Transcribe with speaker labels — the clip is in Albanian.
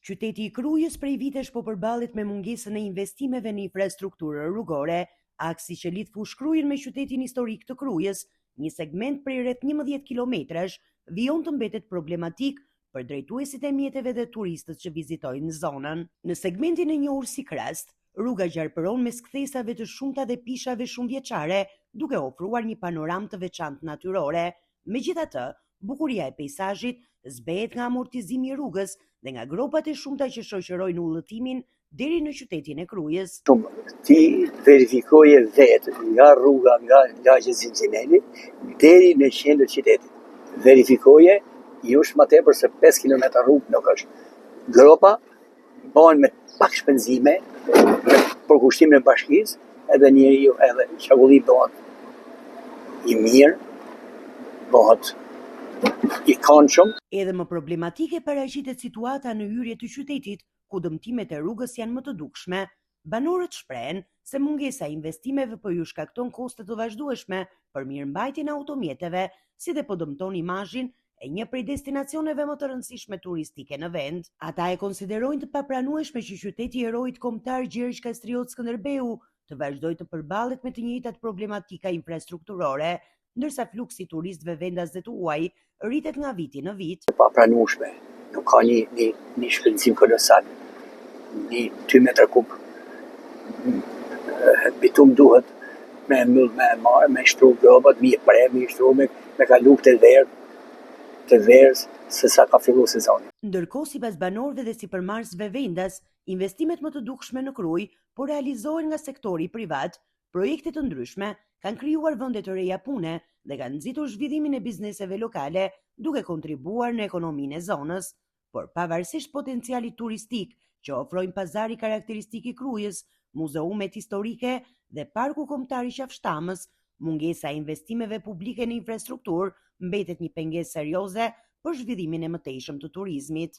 Speaker 1: Qyteti i Krujës prej vitesh po përballet me mungesën e investimeve në infrastrukturë rrugore. Aksi që lidh Fushkrujën me qytetin historik të Krujës, një segment prej rreth 11 kilometrash, vijon të mbetet problematik për drejtuesit e mjeteve dhe turistët që vizitojnë zonën. Në segmentin e njohur si Krast, rruga gjarpëron mes kthesave të shumta dhe pishave shumëvjeçare, duke ofruar një panoramë të veçantë natyrore. Megjithatë, bukuria e peizazhit zbehet nga amortizimi i rrugës dhe nga gropat e shumta që shoqërojnë udhëtimin deri në qytetin e Krujës.
Speaker 2: Ti verifikoje vetë nga rruga nga lagji Zinxhineli deri në qendër qytetit. Verifikoje jush më tepër se 5 km rrugë nuk është. Gropa bëhen me pak shpenzime, me përkushtimin e bashkisë, edhe njeriu edhe çakulli bëhet i mirë, bëhet i këndshëm.
Speaker 1: Edhe më problematike paraqitet situata në hyrje të qytetit, ku dëmtimet e rrugës janë më të dukshme. Banorët shprehen se mungesa e investimeve po ju shkakton koste të vazhdueshme për mirëmbajtjen e automjeteve, si dhe po dëmton imazhin e një prej destinacioneve më të rëndësishme turistike në vend. Ata e konsiderojnë të papranueshme që qyteti i heroit kombëtar Gjergj Kastriot Skënderbeu të vazhdojë të përballet me të njëjtat problematika infrastrukturore, ndërsa fluksi i turistëve vendas dhe të huaj rritet nga viti në vit.
Speaker 2: Papranueshme, nuk ka një shpenzim kolosal. Një 2 metra kub bitum duhet me mbyll me shtru gropat, me shtru me kalu të verës se sa ka fillu sezoni.
Speaker 1: Ndërkohë, sipas banorëve dhe sipërmarrësve vendas, investimet më të dukshme në Krujë po realizohen nga sektori privat. Projekte të ndryshme kanë krijuar vende të reja pune dhe kanë nxitur zhvillimin e bizneseve lokale, duke kontribuar në ekonominë e zonës. Por pavarësisht potencialit turistik që ofrojnë pazari karakteristik i Krujës, muzeumet historike dhe parku kombëtar i Qafshtamës, mungesa e investimeve publike në infrastrukturë mbetet një pengesë serioze për zhvillimin e mëtejshëm të turizmit.